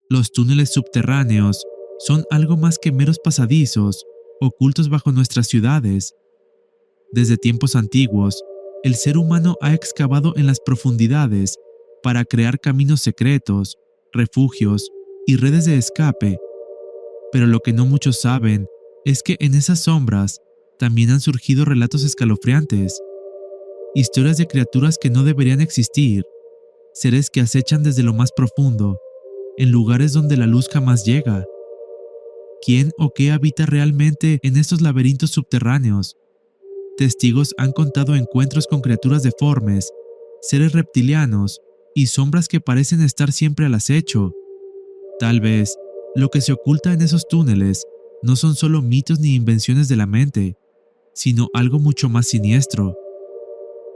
Los túneles subterráneos son algo más que meros pasadizos ocultos bajo nuestras ciudades. Desde tiempos antiguos, el ser humano ha excavado en las profundidades para crear caminos secretos, refugios y redes de escape. Pero lo que no muchos saben es que en esas sombras también han surgido relatos escalofriantes, historias de criaturas que no deberían existir, seres que acechan desde lo más profundo, en lugares donde la luz jamás llega. ¿Quién o qué habita realmente en estos laberintos subterráneos? Testigos han contado encuentros con criaturas deformes, seres reptilianos y sombras que parecen estar siempre al acecho. Tal vez, lo que se oculta en esos túneles no son solo mitos ni invenciones de la mente, sino algo mucho más siniestro.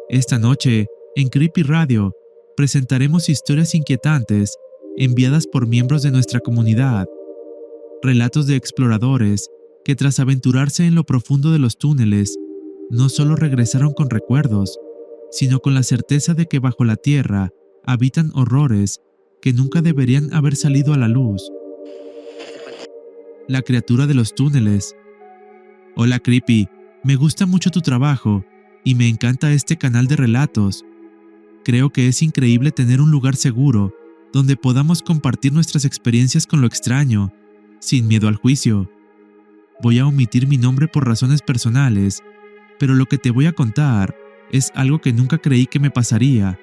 Esta noche, en Creepy Radio, presentaremos historias inquietantes enviadas por miembros de nuestra comunidad, relatos de exploradores que tras aventurarse en lo profundo de los túneles, no solo regresaron con recuerdos, sino con la certeza de que bajo la tierra habitan horrores que nunca deberían haber salido a la luz. La criatura de los túneles. Hola Creepy, me gusta mucho tu trabajo y me encanta este canal de relatos. Creo que es increíble tener un lugar seguro donde podamos compartir nuestras experiencias con lo extraño, sin miedo al juicio. Voy a omitir mi nombre por razones personales, pero lo que te voy a contar es algo que nunca creí que me pasaría.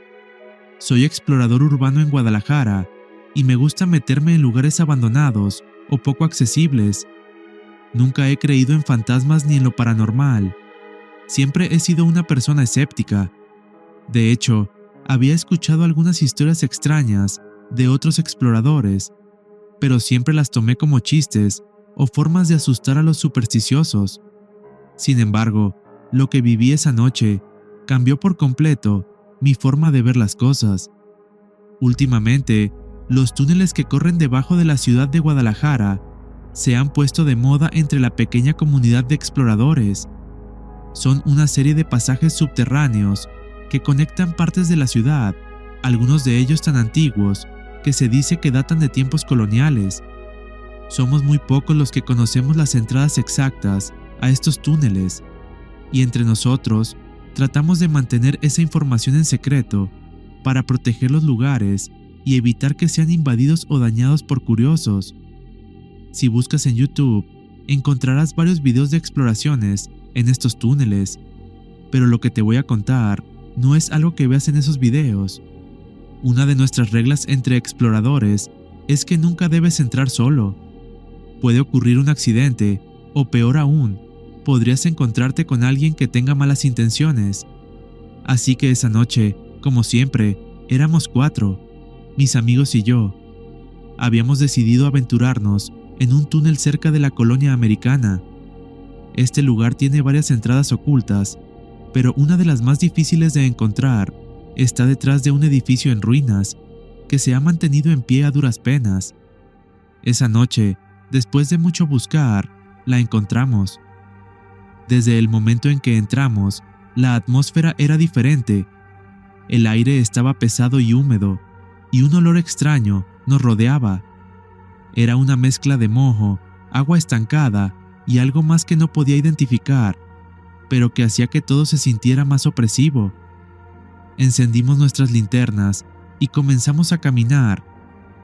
Soy explorador urbano en Guadalajara y me gusta meterme en lugares abandonados o poco accesibles. Nunca he creído en fantasmas ni en lo paranormal. Siempre he sido una persona escéptica. De hecho, había escuchado algunas historias extrañas de otros exploradores, pero siempre las tomé como chistes o formas de asustar a los supersticiosos. Sin embargo, lo que viví esa noche cambió por completo mi forma de ver las cosas. Últimamente, los túneles que corren debajo de la ciudad de Guadalajara se han puesto de moda entre la pequeña comunidad de exploradores. Son una serie de pasajes subterráneos que conectan partes de la ciudad, algunos de ellos tan antiguos que se dice que datan de tiempos coloniales. Somos muy pocos los que conocemos las entradas exactas a estos túneles, y entre nosotros tratamos de mantener esa información en secreto para proteger los lugares y evitar que sean invadidos o dañados por curiosos. Si buscas en YouTube, encontrarás varios videos de exploraciones en estos túneles, pero lo que te voy a contar no es algo que veas en esos videos. Una de nuestras reglas entre exploradores es que nunca debes entrar solo. Puede ocurrir un accidente, o peor aún, podrías encontrarte con alguien que tenga malas intenciones. Así que esa noche, como siempre, éramos 4, mis amigos y yo. Habíamos decidido aventurarnos en un túnel cerca de la colonia americana. Este lugar tiene varias entradas ocultas, pero una de las más difíciles de encontrar está detrás de un edificio en ruinas que se ha mantenido en pie a duras penas. Esa noche, después de mucho buscar, la encontramos. Desde el momento en que entramos, la atmósfera era diferente. El aire estaba pesado y húmedo, y un olor extraño nos rodeaba. Era una mezcla de moho, agua estancada y algo más que no podía identificar, pero que hacía que todo se sintiera más opresivo. Encendimos nuestras linternas y comenzamos a caminar,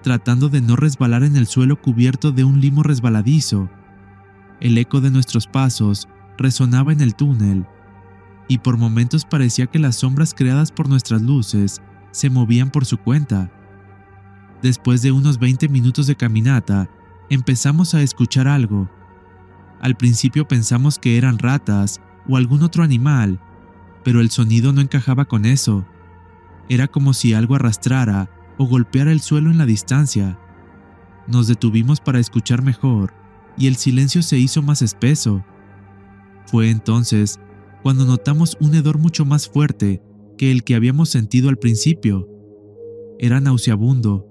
tratando de no resbalar en el suelo cubierto de un limo resbaladizo. El eco de nuestros pasos resonaba en el túnel, y por momentos parecía que las sombras creadas por nuestras luces se movían por su cuenta. Después de unos 20 minutos de caminata, empezamos a escuchar algo. Al principio pensamos que eran ratas o algún otro animal, pero el sonido no encajaba con eso. Era como si algo arrastrara o golpeara el suelo en la distancia. Nos detuvimos para escuchar mejor, y el silencio se hizo más espeso. Fue entonces cuando notamos un hedor mucho más fuerte que el que habíamos sentido al principio. Era nauseabundo,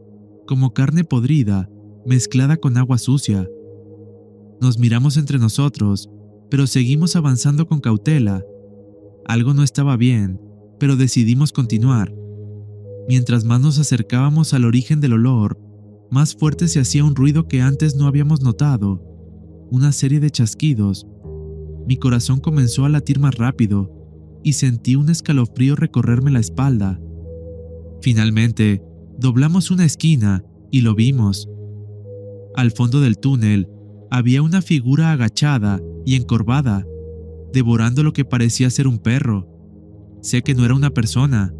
como carne podrida mezclada con agua sucia. Nos miramos entre nosotros, pero seguimos avanzando con cautela. Algo no estaba bien, pero decidimos continuar. Mientras más nos acercábamos al origen del olor, más fuerte se hacía un ruido que antes no habíamos notado, una serie de chasquidos. Mi corazón comenzó a latir más rápido y sentí un escalofrío recorrerme la espalda. Finalmente, doblamos una esquina y lo vimos. Al fondo del túnel había una figura agachada y encorvada, devorando lo que parecía ser un perro. Sé que no era una persona.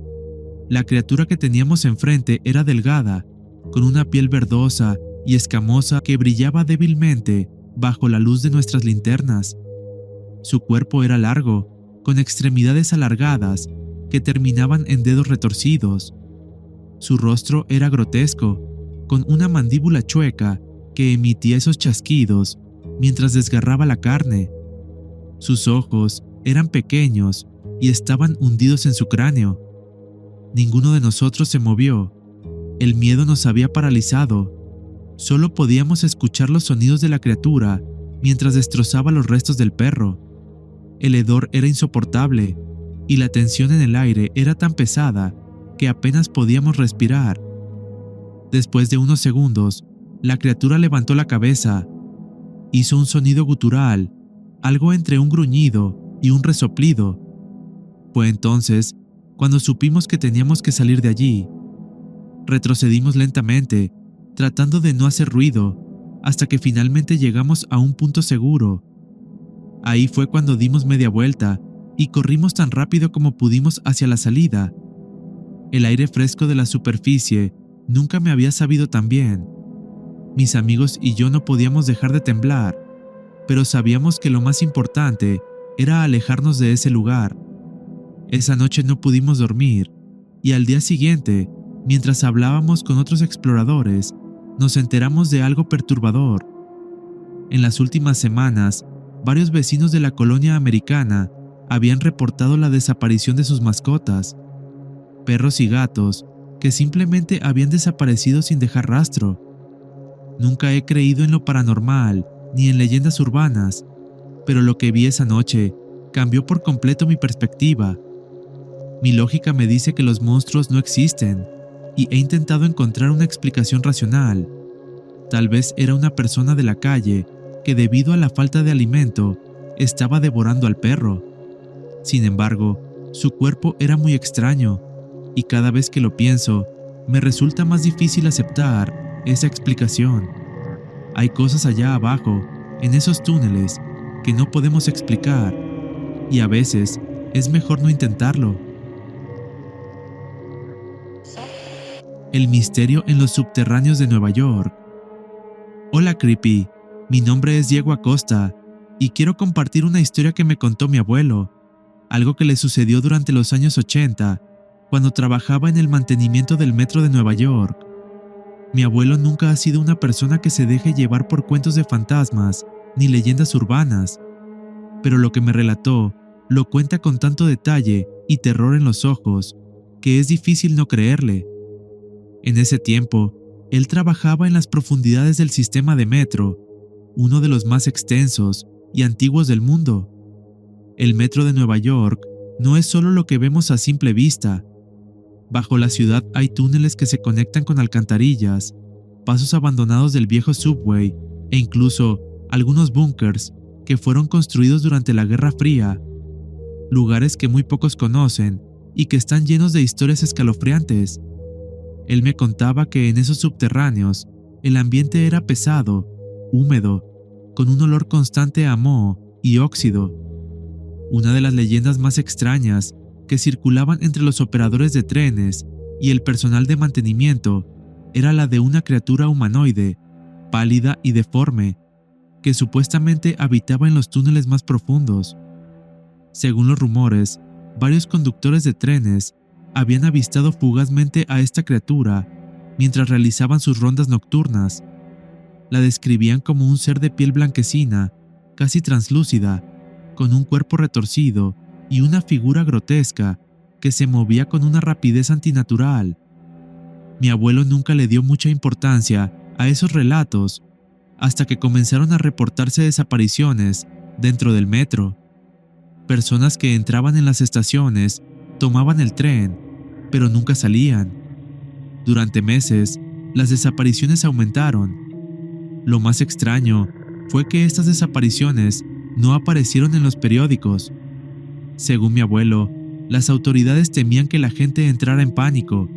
La criatura que teníamos enfrente era delgada, con una piel verdosa y escamosa que brillaba débilmente bajo la luz de nuestras linternas. Su cuerpo era largo, con extremidades alargadas que terminaban en dedos retorcidos. Su rostro era grotesco, con una mandíbula chueca que emitía esos chasquidos mientras desgarraba la carne. Sus ojos eran pequeños y estaban hundidos en su cráneo. Ninguno de nosotros se movió. El miedo nos había paralizado. Solo podíamos escuchar los sonidos de la criatura mientras destrozaba los restos del perro. El hedor era insoportable y la tensión en el aire era tan pesada que apenas podíamos respirar. Después de unos segundos, la criatura levantó la cabeza. Hizo un sonido gutural, algo entre un gruñido y un resoplido. Fue entonces cuando supimos que teníamos que salir de allí. Retrocedimos lentamente, tratando de no hacer ruido, hasta que finalmente llegamos a un punto seguro. Ahí fue cuando dimos media vuelta y corrimos tan rápido como pudimos hacia la salida. El aire fresco de la superficie nunca me había sabido tan bien. Mis amigos y yo no podíamos dejar de temblar, pero sabíamos que lo más importante era alejarnos de ese lugar. Esa noche no pudimos dormir, y al día siguiente, mientras hablábamos con otros exploradores, nos enteramos de algo perturbador. En las últimas semanas, varios vecinos de la colonia americana habían reportado la desaparición de sus mascotas, perros y gatos que simplemente habían desaparecido sin dejar rastro. Nunca he creído en lo paranormal ni en leyendas urbanas, pero lo que vi esa noche cambió por completo mi perspectiva. Mi lógica me dice que los monstruos no existen, y he intentado encontrar una explicación racional. Tal vez era una persona de la calle que, debido a la falta de alimento, estaba devorando al perro. Sin embargo, su cuerpo era muy extraño, y cada vez que lo pienso, me resulta más difícil aceptar esa explicación. Hay cosas allá abajo, en esos túneles, que no podemos explicar, y a veces es mejor no intentarlo. El misterio en los subterráneos de Nueva York. Hola Creepy, mi nombre es Diego Acosta y quiero compartir una historia que me contó mi abuelo, algo que le sucedió durante los años 80, cuando trabajaba en el mantenimiento del metro de Nueva York. Mi abuelo nunca ha sido una persona que se deje llevar por cuentos de fantasmas ni leyendas urbanas, pero lo que me relató lo cuenta con tanto detalle y terror en los ojos que es difícil no creerle. En ese tiempo, él trabajaba en las profundidades del sistema de metro, uno de los más extensos y antiguos del mundo. El metro de Nueva York no es solo lo que vemos a simple vista. Bajo la ciudad hay túneles que se conectan con alcantarillas, pasos abandonados del viejo subway e incluso algunos búnkers que fueron construidos durante la Guerra Fría, lugares que muy pocos conocen y que están llenos de historias escalofriantes. Él me contaba que en esos subterráneos el ambiente era pesado, húmedo, con un olor constante a moho y óxido. Una de las leyendas más extrañas que circulaban entre los operadores de trenes y el personal de mantenimiento era la de una criatura humanoide, pálida y deforme, que supuestamente habitaba en los túneles más profundos. Según los rumores, varios conductores de trenes habían avistado fugazmente a esta criatura mientras realizaban sus rondas nocturnas. La describían como un ser de piel blanquecina, casi translúcida, con un cuerpo retorcido y una figura grotesca que se movía con una rapidez antinatural. Mi abuelo nunca le dio mucha importancia a esos relatos hasta que comenzaron a reportarse desapariciones dentro del metro. Personas que entraban en las estaciones, tomaban el tren, pero nunca salían. Durante meses, las desapariciones aumentaron. Lo más extraño fue que estas desapariciones no aparecieron en los periódicos. Según mi abuelo, las autoridades temían que la gente entrara en pánico,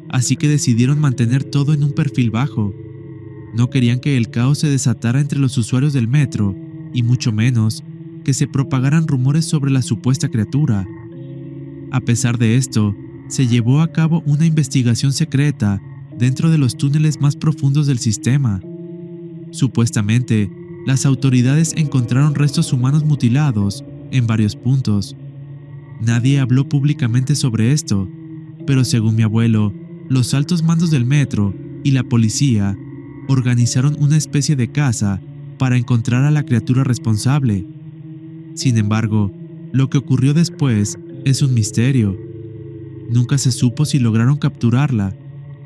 así que decidieron mantener todo en un perfil bajo. No querían que el caos se desatara entre los usuarios del metro, y mucho menos que se propagaran rumores sobre la supuesta criatura. A pesar de esto, se llevó a cabo una investigación secreta dentro de los túneles más profundos del sistema. Supuestamente, las autoridades encontraron restos humanos mutilados en varios puntos. Nadie habló públicamente sobre esto, pero según mi abuelo, los altos mandos del metro y la policía organizaron una especie de caza para encontrar a la criatura responsable. Sin embargo, lo que ocurrió después es un misterio. Nunca se supo si lograron capturarla,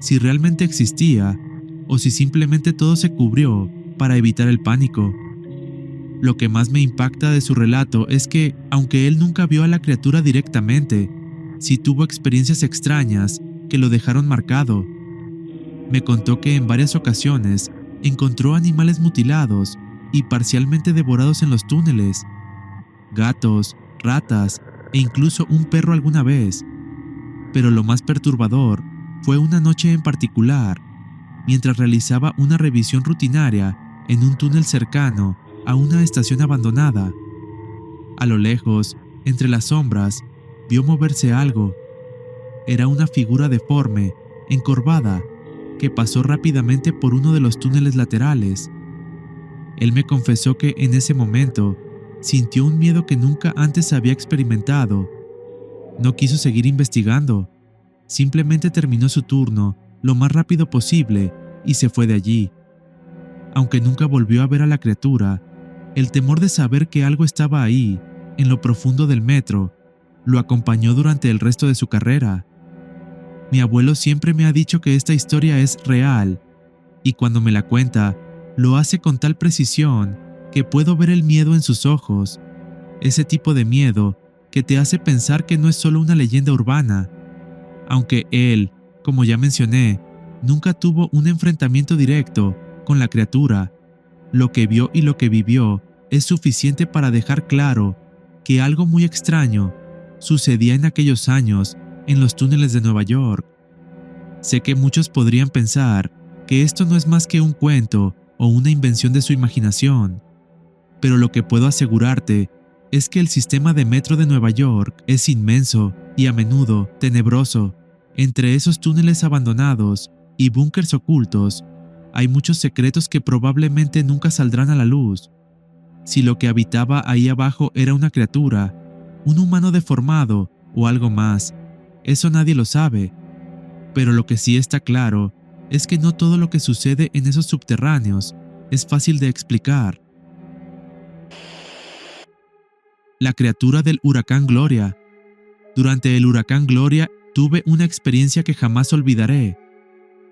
si realmente existía o si simplemente todo se cubrió para evitar el pánico. Lo que más me impacta de su relato es que, aunque él nunca vio a la criatura directamente, sí tuvo experiencias extrañas que lo dejaron marcado. Me contó que en varias ocasiones encontró animales mutilados y parcialmente devorados en los túneles, gatos, ratas e incluso un perro alguna vez. Pero lo más perturbador fue una noche en particular, mientras realizaba una revisión rutinaria en un túnel cercano a una estación abandonada. A lo lejos, entre las sombras, vio moverse algo. Era una figura deforme, encorvada, que pasó rápidamente por uno de los túneles laterales. Él me confesó que en ese momento sintió un miedo que nunca antes había experimentado. No quiso seguir investigando, simplemente terminó su turno lo más rápido posible y se fue de allí. Aunque nunca volvió a ver a la criatura, el temor de saber que algo estaba ahí, en lo profundo del metro, lo acompañó durante el resto de su carrera. Mi abuelo siempre me ha dicho que esta historia es real, y cuando me la cuenta, lo hace con tal precisión que puedo ver el miedo en sus ojos, ese tipo de miedo que te hace pensar que no es solo una leyenda urbana. Aunque él, como ya mencioné, nunca tuvo un enfrentamiento directo con la criatura, lo que vio y lo que vivió es suficiente para dejar claro que algo muy extraño sucedía en aquellos años en los túneles de Nueva York. Sé que muchos podrían pensar que esto no es más que un cuento o una invención de su imaginación, pero lo que puedo asegurarte es que el sistema de metro de Nueva York es inmenso y a menudo tenebroso. Entre esos túneles abandonados y búnkers ocultos, hay muchos secretos que probablemente nunca saldrán a la luz. Si lo que habitaba ahí abajo era una criatura, un humano deformado o algo más, eso nadie lo sabe. Pero lo que sí está claro es que no todo lo que sucede en esos subterráneos es fácil de explicar. La criatura del huracán Gloria. Durante el huracán Gloria tuve una experiencia que jamás olvidaré.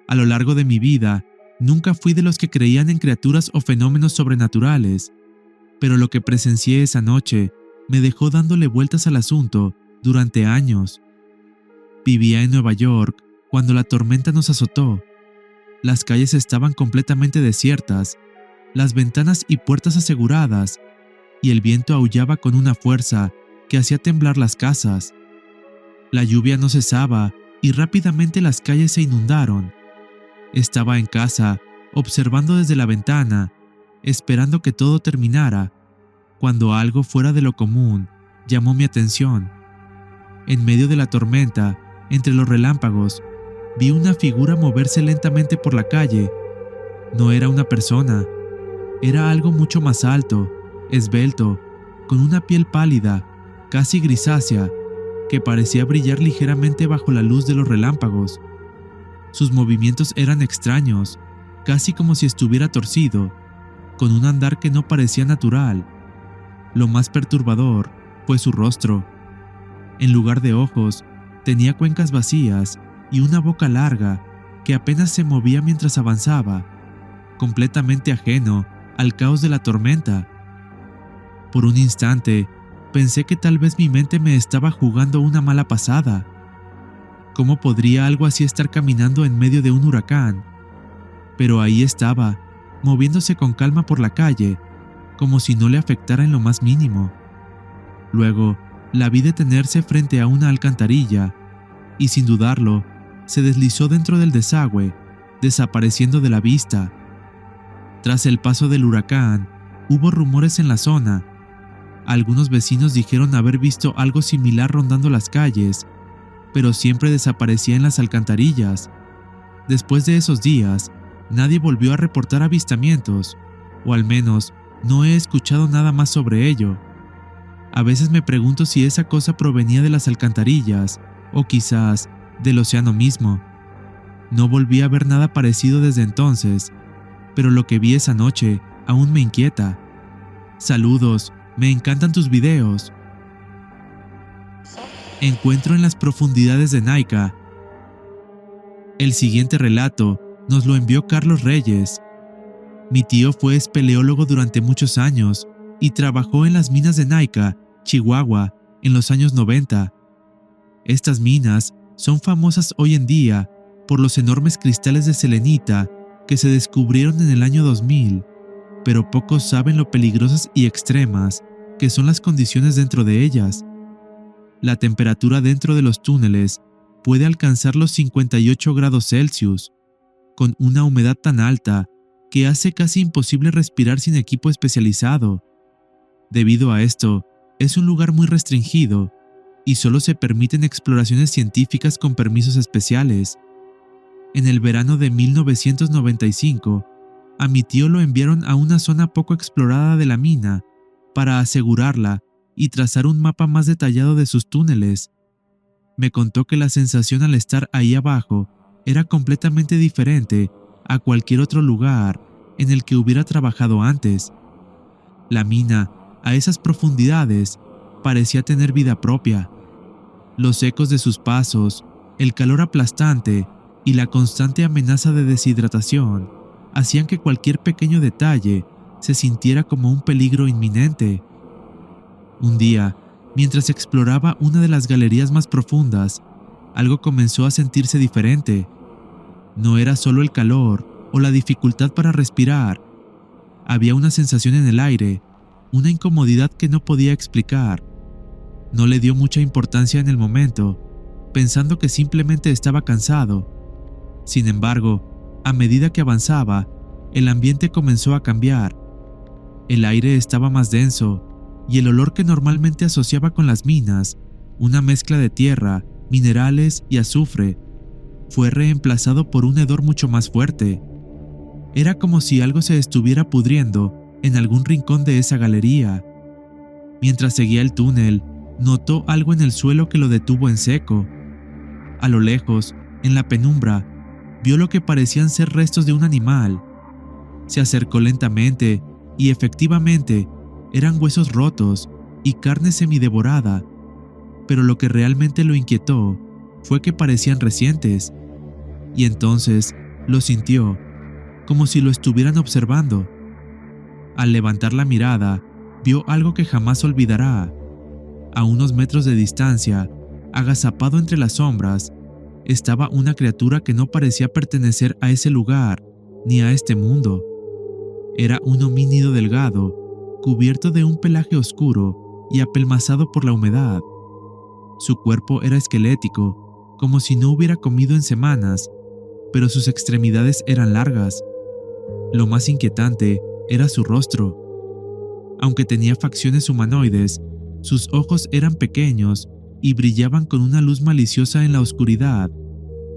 A lo largo de mi vida, nunca fui de los que creían en criaturas o fenómenos sobrenaturales, pero lo que presencié esa noche me dejó dándole vueltas al asunto durante años. Vivía en Nueva York cuando la tormenta nos azotó. Las calles estaban completamente desiertas, las ventanas y puertas aseguradas, y el viento aullaba con una fuerza que hacía temblar las casas. La lluvia no cesaba y rápidamente las calles se inundaron. Estaba en casa, observando desde la ventana, esperando que todo terminara, cuando algo fuera de lo común llamó mi atención. En medio de la tormenta, entre los relámpagos, vi una figura moverse lentamente por la calle. No era una persona, era algo mucho más alto, esbelto, con una piel pálida, casi grisácea, que parecía brillar ligeramente bajo la luz de los relámpagos. Sus movimientos eran extraños, casi como si estuviera torcido, con un andar que no parecía natural. Lo más perturbador fue su rostro. En lugar de ojos, tenía cuencas vacías y una boca larga que apenas se movía mientras avanzaba, completamente ajeno al caos de la tormenta. Por un instante, pensé que tal vez mi mente me estaba jugando una mala pasada. ¿Cómo podría algo así estar caminando en medio de un huracán? pero ahí estaba, moviéndose con calma por la calle, como si no le afectara en lo más mínimo. Luego, la vi detenerse frente a una alcantarilla, y sin dudarlo, se deslizó dentro del desagüe, desapareciendo de la vista. Tras el paso del huracán, hubo rumores en la zona. Algunos vecinos dijeron haber visto algo similar rondando las calles, pero siempre desaparecía en las alcantarillas. Después de esos días, nadie volvió a reportar avistamientos, o al menos no he escuchado nada más sobre ello. A veces me pregunto si esa cosa provenía de las alcantarillas, o quizás del océano mismo. No volví a ver nada parecido desde entonces, pero lo que vi esa noche aún me inquieta. Saludos, me encantan tus videos. Encuentro en las profundidades de Naica. El siguiente relato nos lo envió Carlos Reyes. Mi tío fue espeleólogo durante muchos años y trabajó en las minas de Naica, Chihuahua, en los años 90. Estas minas son famosas hoy en día por los enormes cristales de selenita que se descubrieron en el año 2000, pero pocos saben lo peligrosas y extremas que son las condiciones dentro de ellas. La temperatura dentro de los túneles puede alcanzar los 58 grados Celsius, con una humedad tan alta que hace casi imposible respirar sin equipo especializado. Debido a esto, es un lugar muy restringido y solo se permiten exploraciones científicas con permisos especiales. En el verano de 1995, a mi tío lo enviaron a una zona poco explorada de la mina para asegurarla y trazar un mapa más detallado de sus túneles. Me contó que la sensación al estar ahí abajo era completamente diferente a cualquier otro lugar en el que hubiera trabajado antes. La mina, a esas profundidades, parecía tener vida propia. Los ecos de sus pasos, el calor aplastante y la constante amenaza de deshidratación hacían que cualquier pequeño detalle se sintiera como un peligro inminente. Un día, mientras exploraba una de las galerías más profundas, algo comenzó a sentirse diferente. No era solo el calor o la dificultad para respirar. Había una sensación en el aire, una incomodidad que no podía explicar. No le dio mucha importancia en el momento, pensando que simplemente estaba cansado. Sin embargo, a medida que avanzaba, el ambiente comenzó a cambiar. El aire estaba más denso, y el olor que normalmente asociaba con las minas, una mezcla de tierra, minerales y azufre, fue reemplazado por un hedor mucho más fuerte. Era como si algo se estuviera pudriendo en algún rincón de esa galería. Mientras seguía el túnel, notó algo en el suelo que lo detuvo en seco. A lo lejos, en la penumbra, vio lo que parecían ser restos de un animal. Se acercó lentamente y efectivamente eran huesos rotos y carne semidevorada, pero lo que realmente lo inquietó fue que parecían recientes, y entonces lo sintió, como si lo estuvieran observando. Al levantar la mirada, vio algo que jamás olvidará. A unos metros de distancia, agazapado entre las sombras, estaba una criatura que no parecía pertenecer a ese lugar ni a este mundo. Era un homínido delgado, cubierto de un pelaje oscuro y apelmazado por la humedad. Su cuerpo era esquelético, como si no hubiera comido en semanas, pero sus extremidades eran largas. Lo más inquietante era su rostro. Aunque tenía facciones humanoides, sus ojos eran pequeños y brillaban con una luz maliciosa en la oscuridad.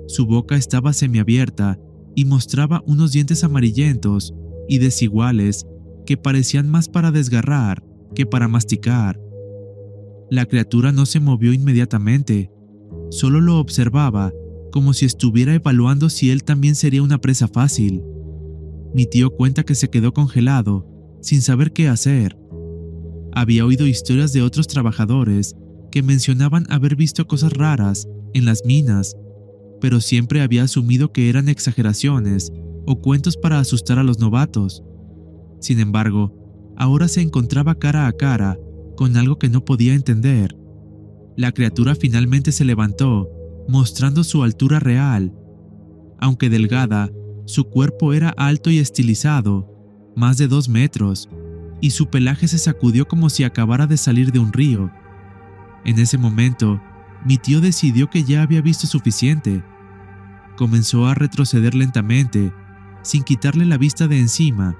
Su boca estaba semiabierta y mostraba unos dientes amarillentos y desiguales que parecían más para desgarrar que para masticar. La criatura no se movió inmediatamente, solo lo observaba como si estuviera evaluando si él también sería una presa fácil. Mi tío cuenta que se quedó congelado, sin saber qué hacer. Había oído historias de otros trabajadores que mencionaban haber visto cosas raras en las minas, pero siempre había asumido que eran exageraciones o cuentos para asustar a los novatos. Sin embargo, ahora se encontraba cara a cara con algo que no podía entender. La criatura finalmente se levantó, mostrando su altura real. Aunque delgada, Su cuerpo era alto y estilizado, más de 2 metros, y su pelaje se sacudió como si acabara de salir de un río. En ese momento, mi tío decidió que ya había visto suficiente. Comenzó a retroceder lentamente, sin quitarle la vista de encima,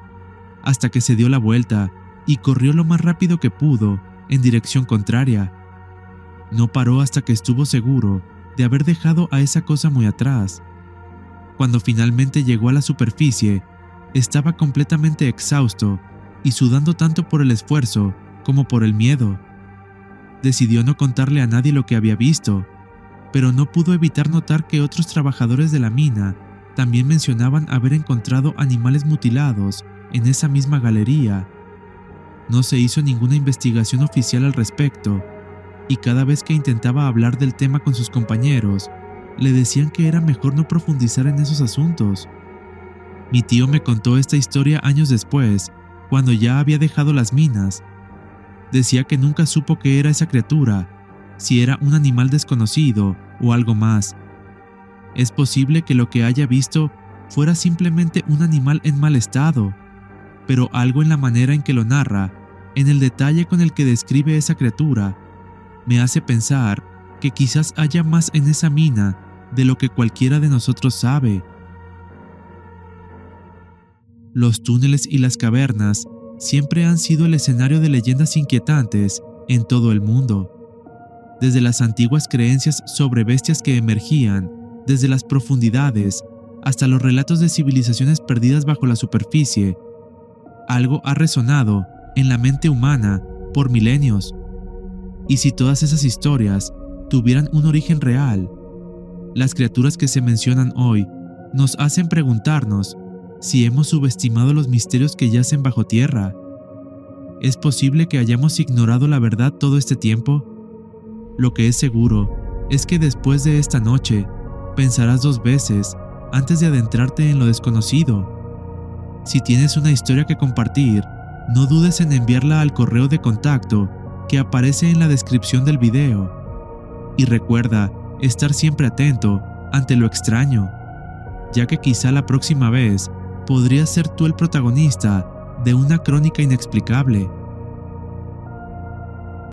hasta que se dio la vuelta y corrió lo más rápido que pudo en dirección contraria. No paró hasta que estuvo seguro de haber dejado a esa cosa muy atrás. Cuando finalmente llegó a la superficie, estaba completamente exhausto y sudando tanto por el esfuerzo como por el miedo. Decidió no contarle a nadie lo que había visto, pero no pudo evitar notar que otros trabajadores de la mina también mencionaban haber encontrado animales mutilados en esa misma galería. No se hizo ninguna investigación oficial al respecto, y cada vez que intentaba hablar del tema con sus compañeros, le decían que era mejor no profundizar en esos asuntos. Mi tío me contó esta historia años después, cuando ya había dejado las minas. Decía que nunca supo qué era esa criatura, si era un animal desconocido o algo más. Es posible que lo que haya visto fuera simplemente un animal en mal estado, pero algo en la manera en que lo narra, en el detalle con el que describe esa criatura, me hace pensar que quizás haya más en esa mina de lo que cualquiera de nosotros sabe. Los túneles y las cavernas siempre han sido el escenario de leyendas inquietantes en todo el mundo. Desde las antiguas creencias sobre bestias que emergían desde las profundidades hasta los relatos de civilizaciones perdidas bajo la superficie, algo ha resonado en la mente humana por milenios. Y si todas esas historias tuvieran un origen real, las criaturas que se mencionan hoy nos hacen preguntarnos si hemos subestimado los misterios que yacen bajo tierra. ¿Es posible que hayamos ignorado la verdad todo este tiempo? Lo que es seguro es que después de esta noche pensarás 2 veces antes de adentrarte en lo desconocido. Si tienes una historia que compartir, no dudes en enviarla al correo de contacto que aparece en la descripción del video. Y recuerda estar siempre atento ante lo extraño, ya que quizá la próxima vez podrías ser tú el protagonista de una crónica inexplicable.